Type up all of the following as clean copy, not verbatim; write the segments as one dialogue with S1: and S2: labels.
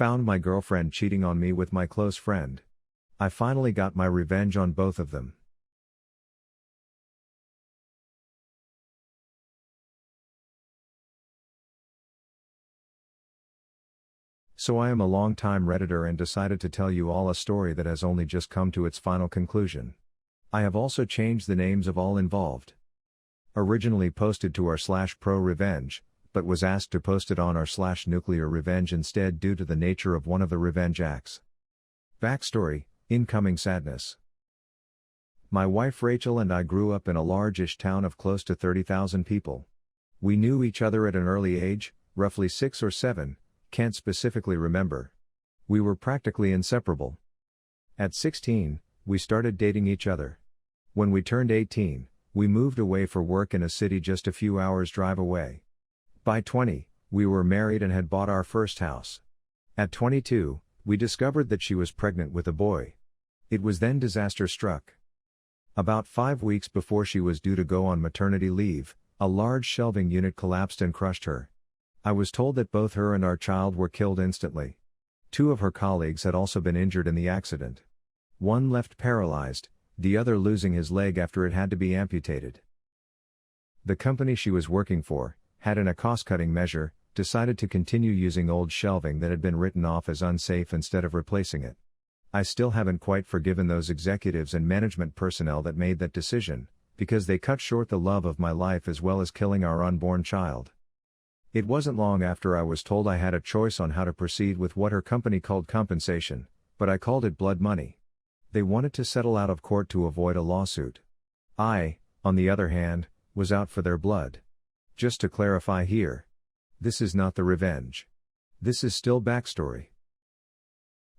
S1: Found my girlfriend cheating on me with my close friend. I finally got my revenge on both of them. So I am a long-time Redditor and decided to tell you all a story that has only just come to its final conclusion. I have also changed the names of all involved. Originally posted to our /prorevenge, but was asked to post it on our /nuclear revenge instead due to the nature of one of the revenge acts. Backstory: incoming sadness. My wife Rachel and I grew up in a large-ish town of close to 30,000 people. We knew each other at an early age, roughly 6 or 7, can't specifically remember. We were practically inseparable. At 16, we started dating each other. When we turned 18, we moved away for work in a city just a few hours' drive away. By 20, we were married and had bought our first house. At 22, we discovered that she was pregnant with a boy. It was then disaster struck. About 5 weeks before she was due to go on maternity leave, a large shelving unit collapsed and crushed her. I was told that both her and our child were killed instantly. 2 of her colleagues had also been injured in the accident. One left paralyzed, the other losing his leg after it had to be amputated. The company she was working for had, in a cost-cutting measure, decided to continue using old shelving that had been written off as unsafe instead of replacing it. I still haven't quite forgiven those executives and management personnel that made that decision, because they cut short the love of my life as well as killing our unborn child. It wasn't long after I was told I had a choice on how to proceed with what her company called compensation, but I called it blood money. They wanted to settle out of court to avoid a lawsuit. I, on the other hand, was out for their blood. Just to clarify here, this is not the revenge. This is still backstory.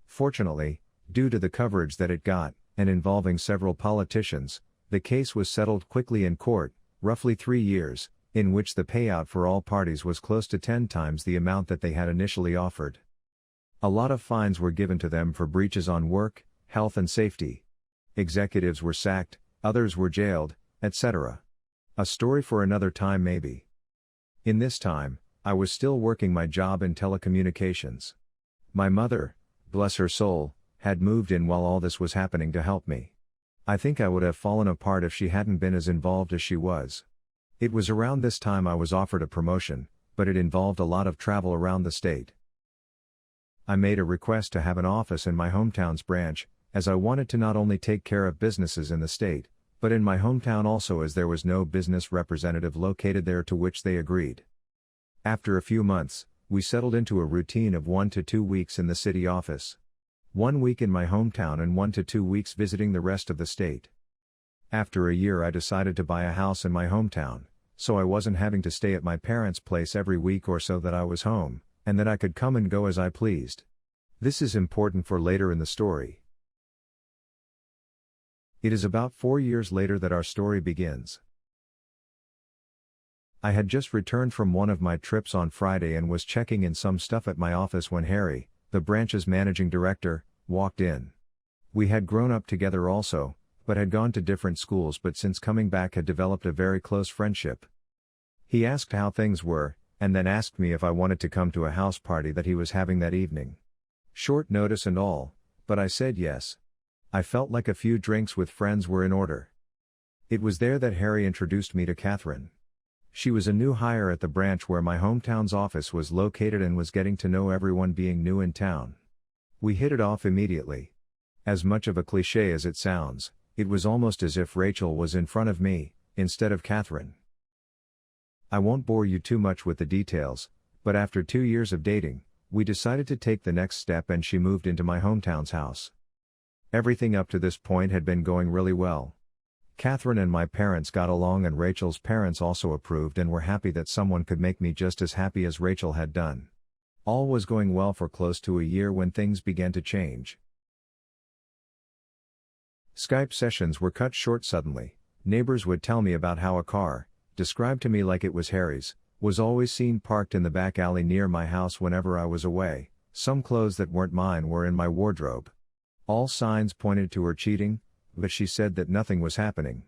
S1: Fortunately, due to the coverage that it got, and involving several politicians, the case was settled quickly in court, roughly 3 years, in which the payout for all parties was close to 10 times the amount that they had initially offered. A lot of fines were given to them for breaches on work, health and safety. Executives were sacked, others were jailed, etc. A story for another time maybe. In this time, I was still working my job in telecommunications. My mother, bless her soul, had moved in while all this was happening to help me. I think I would have fallen apart if she hadn't been as involved as she was. It was around this time I was offered a promotion, but it involved a lot of travel around the state. I made a request to have an office in my hometown's branch, as I wanted to not only take care of businesses in the state, but in my hometown also, as there was no business representative located there, to which they agreed. After a few months, we settled into a routine of 1 to 2 weeks in the city office. 1 week in my hometown and 1 to 2 weeks visiting the rest of the state. After a year I decided to buy a house in my hometown, so I wasn't having to stay at my parents' place every week or so, that I was home, and that I could come and go as I pleased. This is important for later in the story. It is about 4 years later that our story begins. I had just returned from one of my trips on Friday and was checking in some stuff at my office when Harry, the branch's managing director, walked in. We had grown up together also, but had gone to different schools, but since coming back had developed a very close friendship. He asked how things were, and then asked me if I wanted to come to a house party that he was having that evening. Short notice and all, but I said yes. I felt like a few drinks with friends were in order. It was there that Harry introduced me to Catherine. She was a new hire at the branch where my hometown's office was located and was getting to know everyone, being new in town. We hit it off immediately. As much of a cliché as it sounds, it was almost as if Rachel was in front of me, instead of Catherine. I won't bore you too much with the details, but after 2 years of dating, we decided to take the next step and she moved into my hometown's house. Everything up to this point had been going really well. Catherine and my parents got along, and Rachel's parents also approved and were happy that someone could make me just as happy as Rachel had done. All was going well for close to a year when things began to change. Skype sessions were cut short suddenly. Neighbors would tell me about how a car, described to me like it was Harry's, was always seen parked in the back alley near my house whenever I was away. Some clothes that weren't mine were in my wardrobe. All signs pointed to her cheating, but she said that nothing was happening.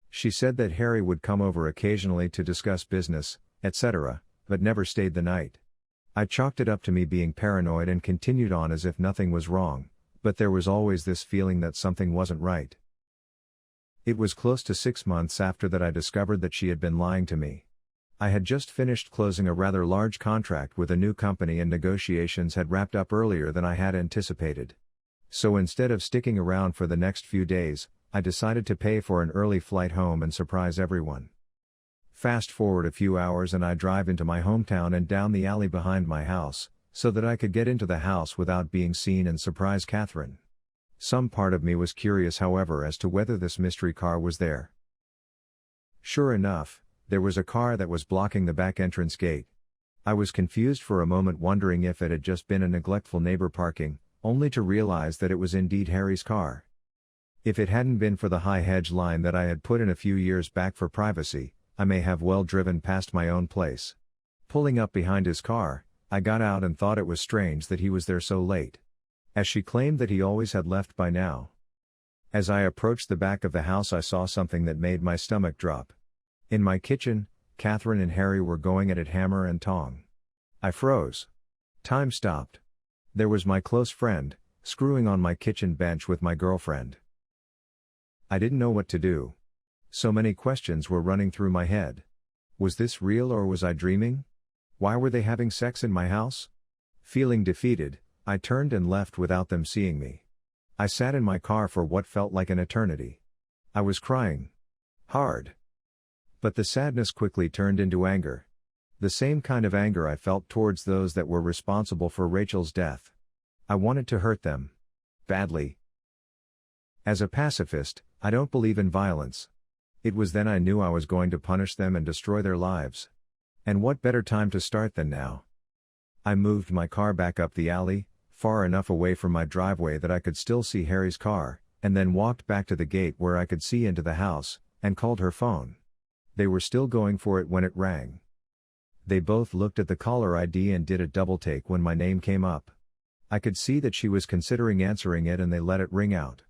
S1: She said that Harry would come over occasionally to discuss business, etc., but never stayed the night. I chalked it up to me being paranoid and continued on as if nothing was wrong, but there was always this feeling that something wasn't right. It was close to 6 months after that I discovered that she had been lying to me. I had just finished closing a rather large contract with a new company and negotiations had wrapped up earlier than I had anticipated. So instead of sticking around for the next few days, I decided to pay for an early flight home and surprise everyone. Fast forward a few hours and I drive into my hometown and down the alley behind my house, so that I could get into the house without being seen and surprise Catherine. Some part of me was curious, however, as to whether this mystery car was there. Sure enough, there was a car that was blocking the back entrance gate. I was confused for a moment, wondering if it had just been a neglectful neighbor parking, only to realize that it was indeed Harry's car. If it hadn't been for the high hedge line that I had put in a few years back for privacy, I may have well driven past my own place. Pulling up behind his car, I got out and thought it was strange that he was there so late, as she claimed that he always had left by now. As I approached the back of the house, I saw something that made my stomach drop. In my kitchen, Catherine and Harry were going at it hammer and tong. I froze. Time stopped. There was my close friend, screwing on my kitchen bench with my girlfriend. I didn't know what to do. So many questions were running through my head. Was this real or was I dreaming? Why were they having sex in my house? Feeling defeated, I turned and left without them seeing me. I sat in my car for what felt like an eternity. I was crying. Hard. But the sadness quickly turned into anger. The same kind of anger I felt towards those that were responsible for Rachel's death. I wanted to hurt them. Badly. As a pacifist, I don't believe in violence. It was then I knew I was going to punish them and destroy their lives. And what better time to start than now? I moved my car back up the alley, far enough away from my driveway that I could still see Harry's car, and then walked back to the gate where I could see into the house, and called her phone. They were still going for it when it rang. They both looked at the caller ID and did a double take when my name came up. I could see that she was considering answering it and they let it ring out.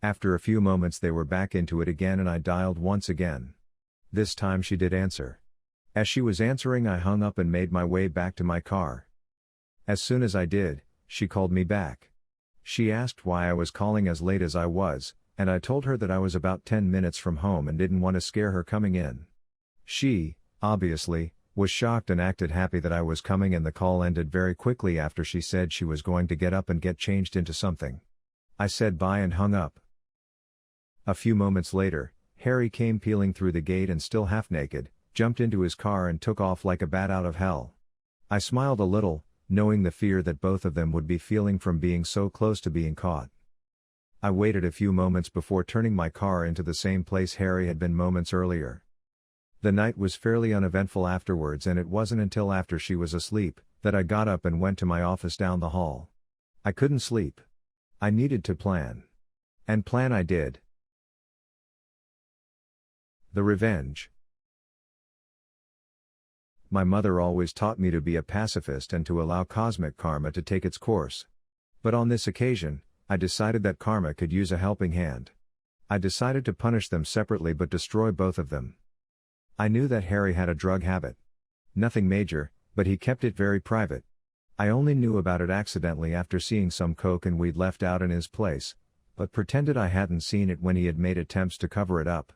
S1: After a few moments they were back into it again and I dialed once again. This time she did answer. As she was answering, I hung up and made my way back to my car. As soon as I did, she called me back. She asked why I was calling as late as I was, and I told her that I was about 10 minutes from home and didn't want to scare her coming in. She, obviously, was shocked and acted happy that I was coming, and the call ended very quickly after she said she was going to get up and get changed into something. I said bye and hung up. A few moments later, Harry came peeling through the gate and still half naked, jumped into his car and took off like a bat out of hell. I smiled a little, knowing the fear that both of them would be feeling from being so close to being caught. I waited a few moments before turning my car into the same place Harry had been moments earlier. The night was fairly uneventful afterwards, and it wasn't until after she was asleep that I got up and went to my office down the hall. I couldn't sleep. I needed to plan. And plan I did. The revenge. My mother always taught me to be a pacifist and to allow cosmic karma to take its course. But on this occasion, I decided that karma could use a helping hand. I decided to punish them separately but destroy both of them. I knew that Harry had a drug habit. Nothing major, but he kept it very private. I only knew about it accidentally after seeing some coke and weed left out in his place, but pretended I hadn't seen it when he had made attempts to cover it up.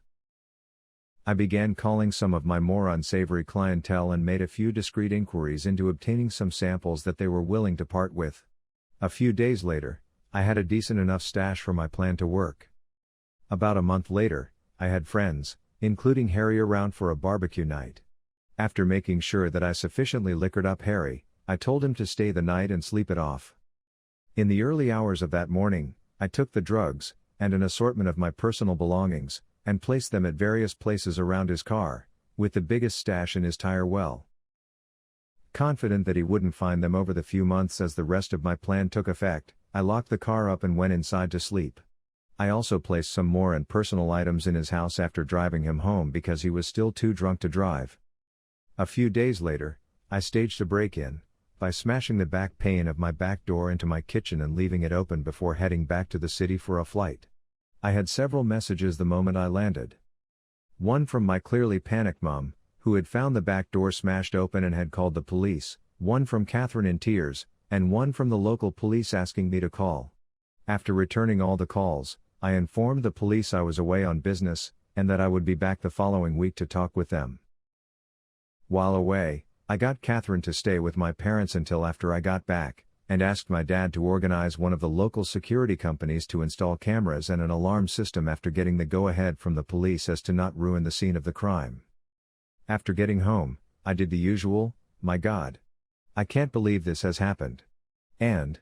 S1: I began calling some of my more unsavory clientele and made a few discreet inquiries into obtaining some samples that they were willing to part with. A few days later, I had a decent enough stash for my plan to work. About a month later, I had friends, including Harry, around for a barbecue night. After making sure that I sufficiently liquored up Harry, I told him to stay the night and sleep it off. In the early hours of that morning, I took the drugs, and an assortment of my personal belongings, and placed them at various places around his car, with the biggest stash in his tire well. Confident that he wouldn't find them over the few months as the rest of my plan took effect, I locked the car up and went inside to sleep. I also placed some more and personal items in his house after driving him home because he was still too drunk to drive. A few days later, I staged a break-in, by smashing the back pane of my back door into my kitchen and leaving it open before heading back to the city for a flight. I had several messages the moment I landed. One from my clearly panicked mom, who had found the back door smashed open and had called the police, one from Catherine in tears, and one from the local police asking me to call. After returning all the calls, I informed the police I was away on business, and that I would be back the following week to talk with them. While away, I got Catherine to stay with my parents until after I got back, and asked my dad to organize one of the local security companies to install cameras and an alarm system after getting the go-ahead from the police as to not ruin the scene of the crime. After getting home, I did the usual, "My God. I can't believe this has happened." And,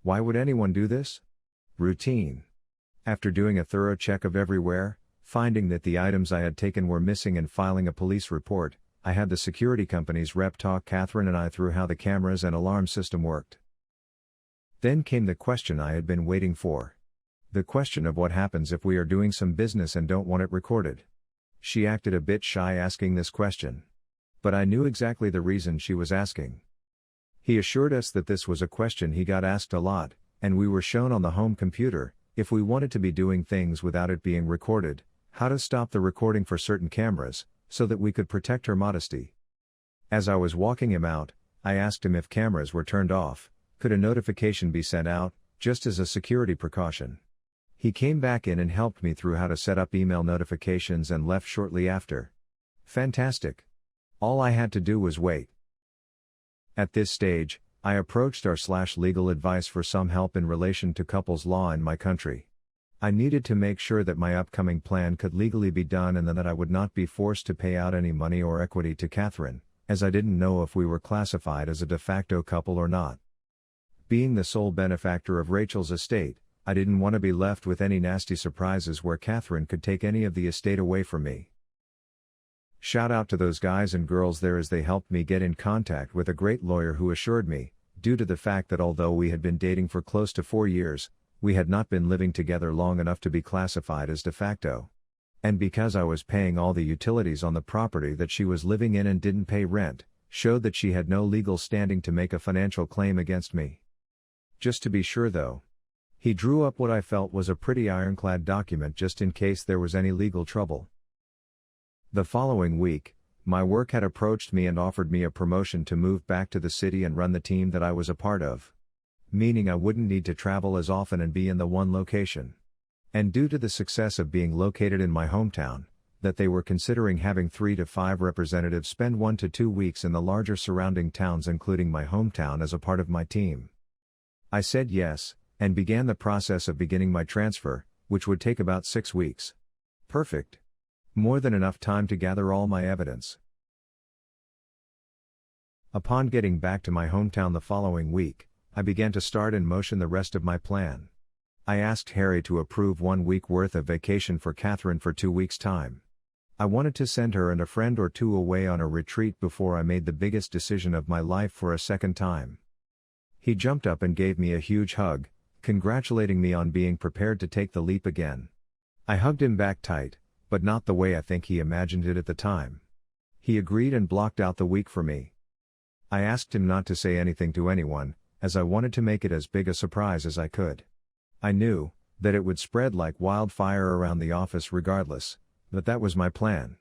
S1: "Why would anyone do this?" routine. After doing a thorough check of everywhere, finding that the items I had taken were missing and filing a police report, I had the security company's rep talk Catherine and I through how the cameras and alarm system worked. Then came the question I had been waiting for. The question of what happens if we are doing some business and don't want it recorded. She acted a bit shy asking this question. But I knew exactly the reason she was asking. He assured us that this was a question he got asked a lot, and we were shown on the home computer, if we wanted to be doing things without it being recorded, how to stop the recording for certain cameras, so that we could protect her modesty. As I was walking him out, I asked him if cameras were turned off, could a notification be sent out, just as a security precaution. He came back in and helped me through how to set up email notifications and left shortly after. Fantastic. All I had to do was wait. At this stage, I approached our legal advice for some help in relation to couples law in my country. I needed to make sure that my upcoming plan could legally be done and that I would not be forced to pay out any money or equity to Catherine, as I didn't know if we were classified as a de facto couple or not. Being the sole benefactor of Rachel's estate, I didn't want to be left with any nasty surprises where Catherine could take any of the estate away from me. Shout out to those guys and girls there as they helped me get in contact with a great lawyer who assured me, due to the fact that although we had been dating for close to 4 years, we had not been living together long enough to be classified as de facto. And because I was paying all the utilities on the property that she was living in and didn't pay rent, showed that she had no legal standing to make a financial claim against me. Just to be sure though, he drew up what I felt was a pretty ironclad document just in case there was any legal trouble. The following week, my work had approached me and offered me a promotion to move back to the city and run the team that I was a part of. Meaning I wouldn't need to travel as often and be in the one location. And due to the success of being located in my hometown, that they were considering having 3 to 5 representatives spend 1 to 2 weeks in the larger surrounding towns including my hometown as a part of my team. I said yes, and began the process of beginning my transfer, which would take about 6 weeks. Perfect. More than enough time to gather all my evidence. Upon getting back to my hometown the following week, I began to start in motion the rest of my plan. I asked Harry to approve 1 week worth of vacation for Catherine for 2 weeks' time. I wanted to send her and a friend or two away on a retreat before I made the biggest decision of my life for a second time. He jumped up and gave me a huge hug, congratulating me on being prepared to take the leap again. I hugged him back tight, but not the way I think he imagined it at the time. He agreed and blocked out the week for me. I asked him not to say anything to anyone, as I wanted to make it as big a surprise as I could. I knew that it would spread like wildfire around the office regardless, but that was my plan.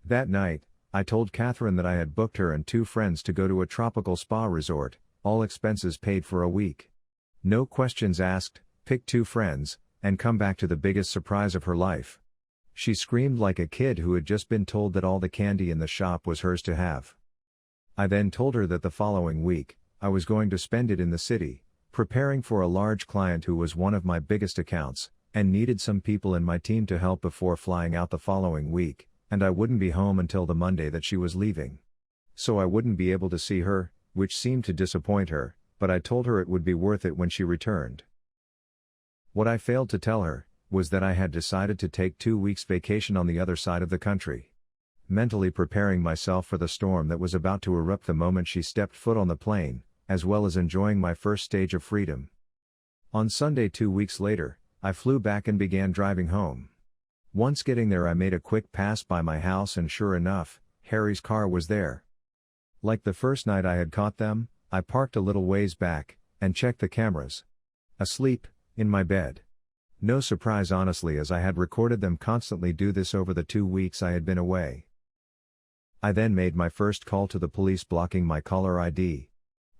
S1: That night, I told Catherine that I had booked her and 2 friends to go to a tropical spa resort, all expenses paid for a week. No questions asked, pick 2 friends, and come back to the biggest surprise of her life. She screamed like a kid who had just been told that all the candy in the shop was hers to have. I then told her that the following week, I was going to spend it in the city, preparing for a large client who was one of my biggest accounts, and needed some people in my team to help before flying out the following week, and I wouldn't be home until the Monday that she was leaving. So I wouldn't be able to see her, which seemed to disappoint her, but I told her it would be worth it when she returned. What I failed to tell her was that I had decided to take 2 weeks vacation on the other side of the country. Mentally preparing myself for the storm that was about to erupt the moment she stepped foot on the plane, as well as enjoying my first stage of freedom. On Sunday 2 weeks later, I flew back and began driving home. Once getting there I made a quick pass by my house and sure enough, Harry's car was there. Like the first night I had caught them, I parked a little ways back, and checked the cameras. Asleep, in my bed. No surprise honestly as I had recorded them constantly do this over the 2 weeks I had been away. I then made my first call to the police blocking my caller ID.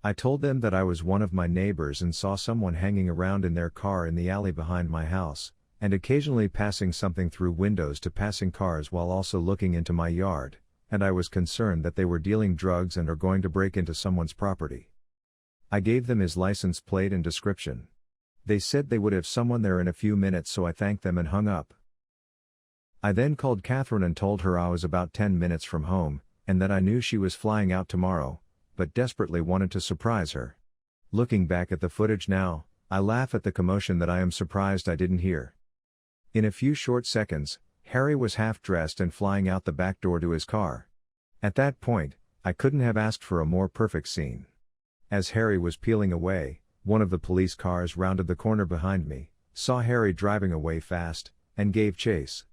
S1: I told them that I was one of my neighbors and saw someone hanging around in their car in the alley behind my house, and occasionally passing something through windows to passing cars while also looking into my yard, and I was concerned that they were dealing drugs and are going to break into someone's property. I gave them his license plate and description. They said they would have someone there in a few minutes, so I thanked them and hung up. I then called Catherine and told her I was about 10 minutes from home, and that I knew she was flying out tomorrow, but desperately wanted to surprise her. Looking back at the footage now, I laugh at the commotion that I am surprised I didn't hear. In a few short seconds, Harry was half dressed and flying out the back door to his car. At that point, I couldn't have asked for a more perfect scene. As Harry was peeling away, one of the police cars rounded the corner behind me, saw Harry driving away fast, and gave chase.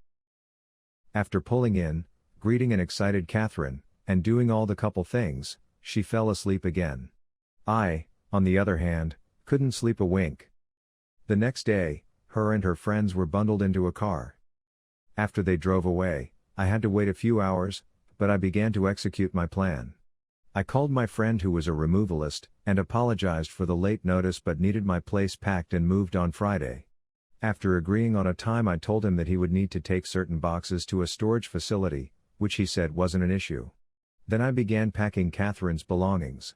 S1: After pulling in, greeting an excited Catherine, and doing all the couple things, she fell asleep again. I, on the other hand, couldn't sleep a wink. The next day, her and her friends were bundled into a car. After they drove away, I had to wait a few hours, but I began to execute my plan. I called my friend who was a removalist, and apologized for the late notice but needed my place packed and moved on Friday. After agreeing on a time, I told him that he would need to take certain boxes to a storage facility, which he said wasn't an issue. Then I began packing Catherine's belongings.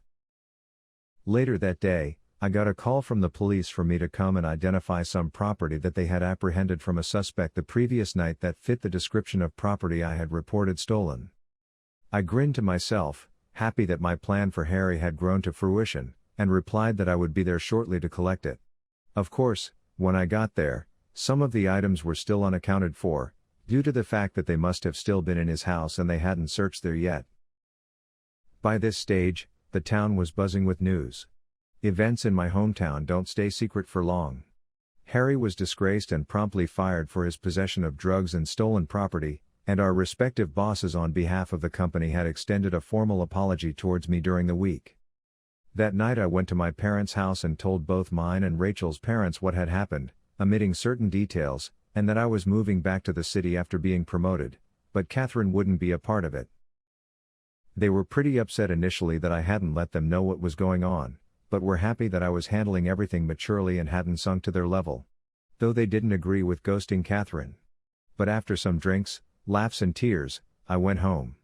S1: Later that day, I got a call from the police for me to come and identify some property that they had apprehended from a suspect the previous night that fit the description of property I had reported stolen. I grinned to myself, happy that my plan for Harry had grown to fruition, and replied that I would be there shortly to collect it. Of course, when I got there, some of the items were still unaccounted for, due to the fact that they must have still been in his house and they hadn't searched there yet. By this stage, the town was buzzing with news. Events in my hometown don't stay secret for long. Harry was disgraced and promptly fired for his possession of drugs and stolen property, and our respective bosses on behalf of the company had extended a formal apology towards me during the week. That night I went to my parents' house and told both mine and Rachel's parents what had happened, omitting certain details, and that I was moving back to the city after being promoted, but Catherine wouldn't be a part of it. They were pretty upset initially that I hadn't let them know what was going on, but were happy that I was handling everything maturely and hadn't sunk to their level. Though they didn't agree with ghosting Catherine. But after some drinks, laughs and tears, I went home.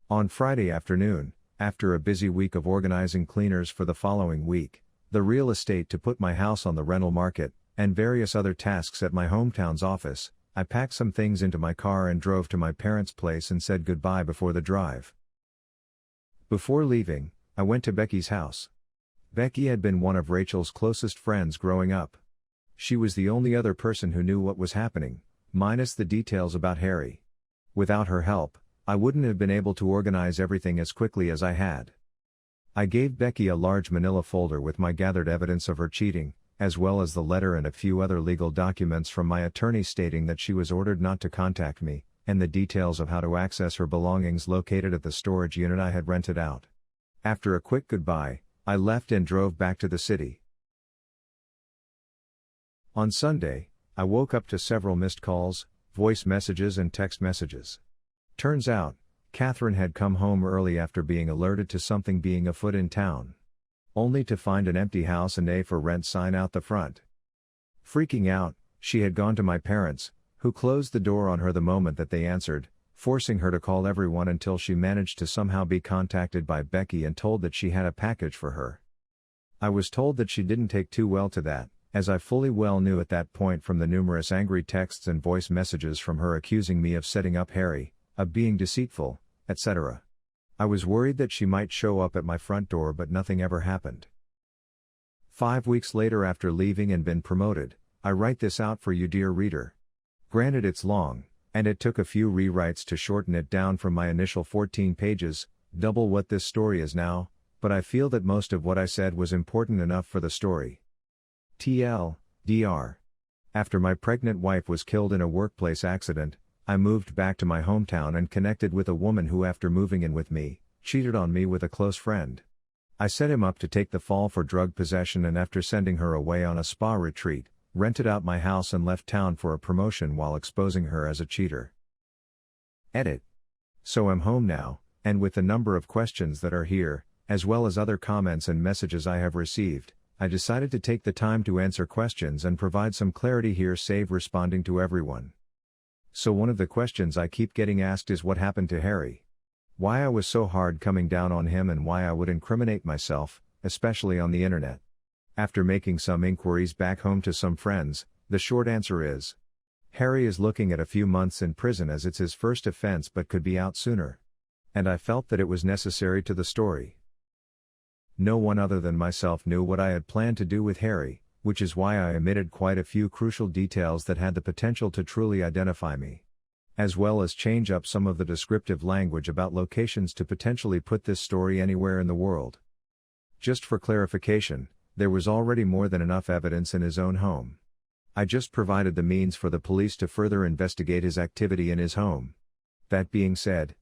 S1: On Friday afternoon, after a busy week of organizing cleaners for the following week, the real estate to put my house on the rental market, and various other tasks at my hometown's office, I packed some things into my car and drove to my parents' place and said goodbye before the drive. Before leaving, I went to Becky's house. Becky had been one of Rachel's closest friends growing up. She was the only other person who knew what was happening, minus the details about Harry. Without her help, I wouldn't have been able to organize everything as quickly as I had. I gave Becky a large manila folder with my gathered evidence of her cheating, as well as the letter and a few other legal documents from my attorney stating that she was ordered not to contact me, and the details of how to access her belongings located at the storage unit I had rented out. After a quick goodbye, I left and drove back to the city. On Sunday, I woke up to several missed calls, voice messages and text messages. Turns out, Catherine had come home early after being alerted to something being afoot in town. Only to find an empty house and a for rent sign out the front. Freaking out, she had gone to my parents, who closed the door on her the moment that they answered, forcing her to call everyone until she managed to somehow be contacted by Becky and told that she had a package for her. I was told that she didn't take too well to that, as I fully well knew at that point from the numerous angry texts and voice messages from her accusing me of setting up Harry, of being deceitful, etc. I was worried that she might show up at my front door, but nothing ever happened. 5 weeks later, after leaving and been promoted, I write this out for you, dear reader. Granted, it's long, and it took a few rewrites to shorten it down from my initial 14 pages, double what this story is now, but I feel that most of what I said was important enough for the story. TLDR. After my pregnant wife was killed in a workplace accident, I moved back to my hometown and connected with a woman who, after moving in with me, cheated on me with a close friend. I set him up to take the fall for drug possession, and after sending her away on a spa retreat, rented out my house and left town for a promotion while exposing her as a cheater. Edit. So I'm home now, And with the number of questions that are here, as well as other comments and messages I have received, I decided to take the time to answer questions and provide some clarity here, save responding to everyone. So one of the questions I keep getting asked is what happened to Harry. Why I was so hard coming down on him and why I would incriminate myself, especially on the internet. After making some inquiries back home to some friends, the short answer is, Harry is looking at a few months in prison as it's his first offense but could be out sooner. And I felt that it was necessary to the story. No one other than myself knew what I had planned to do with Harry, which is why I omitted quite a few crucial details that had the potential to truly identify me. As well as change up some of the descriptive language about locations to potentially put this story anywhere in the world. Just for clarification, there was already more than enough evidence in his own home. I just provided the means for the police to further investigate his activity in his home. That being said,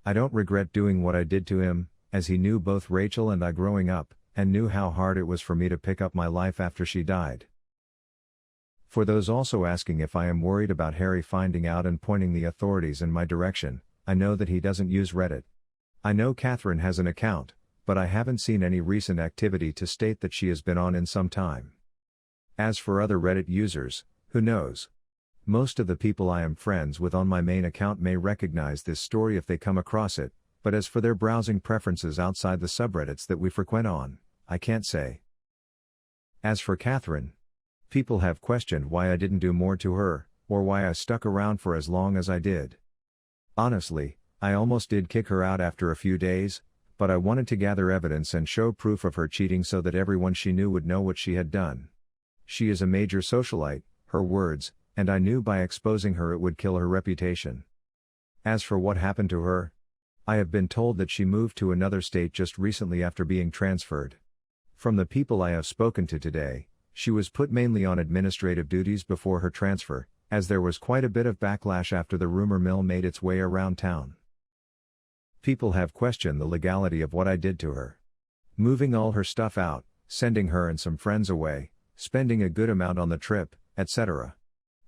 S1: I don't regret doing what I did to him, as he knew both Rachel and I growing up, and knew how hard it was for me to pick up my life after she died. For those also asking if I am worried about Harry finding out and pointing the authorities in my direction, I know that he doesn't use Reddit. I know Catherine has an account, but I haven't seen any recent activity to state that she has been on in some time. As for other Reddit users, who knows? Most of the people I am friends with on my main account may recognize this story if they come across it, but as for their browsing preferences outside the subreddits that we frequent on, I can't say. As for Catherine, people have questioned why I didn't do more to her, or why I stuck around for as long as I did. Honestly, I almost did kick her out after a few days, but I wanted to gather evidence and show proof of her cheating so that everyone she knew would know what she had done. She is a major socialite, her words, and I knew by exposing her it would kill her reputation. As for what happened to her, I have been told that she moved to another state just recently after being transferred. From the people I have spoken to today, she was put mainly on administrative duties before her transfer, as there was quite a bit of backlash after the rumor mill made its way around town. People have questioned the legality of what I did to her. Moving all her stuff out, sending her and some friends away, spending a good amount on the trip, etc.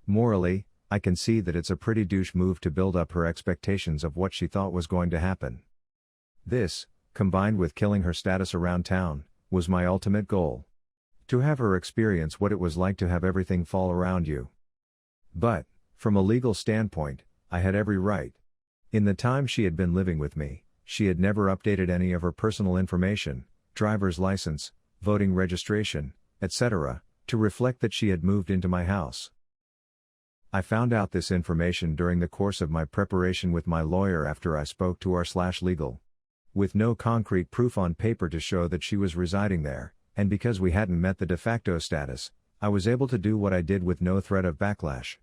S1: Morally, I can see that it's a pretty douche move to build up her expectations of what she thought was going to happen. This, combined with killing her status around town, was my ultimate goal. To have her experience what it was like to have everything fall around you. But, from a legal standpoint, I had every right. In the time she had been living with me, she had never updated any of her personal information, driver's license, voting registration, etc., to reflect that she had moved into my house. I found out this information during the course of my preparation with my lawyer after I spoke to our /legal. With no concrete proof on paper to show that she was residing there, and because we hadn't met the de facto status, I was able to do what I did with no threat of backlash.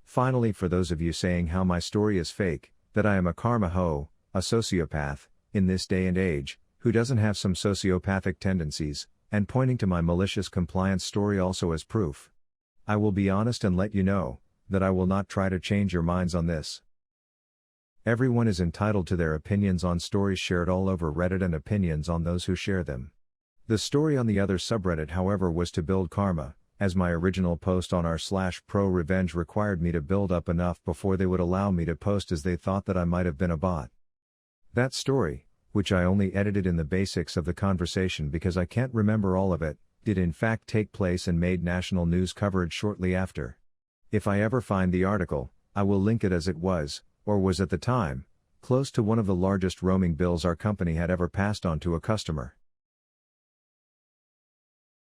S1: Finally, for those of you saying how my story is fake, that I am a karma hoe, a sociopath, in this day and age, who doesn't have some sociopathic tendencies, and pointing to my malicious compliance story also as proof. I will be honest and let you know, that I will not try to change your minds on this. Everyone is entitled to their opinions on stories shared all over Reddit and opinions on those who share them. The story on the other subreddit, however, was to build karma, as my original post on r/prorevenge required me to build up enough before they would allow me to post, as they thought that I might have been a bot. That story, which I only edited in the basics of the conversation because I can't remember all of it, did in fact take place and made national news coverage shortly after. If I ever find the article, I will link it, as it was, or was at the time, close to one of the largest roaming bills our company had ever passed on to a customer.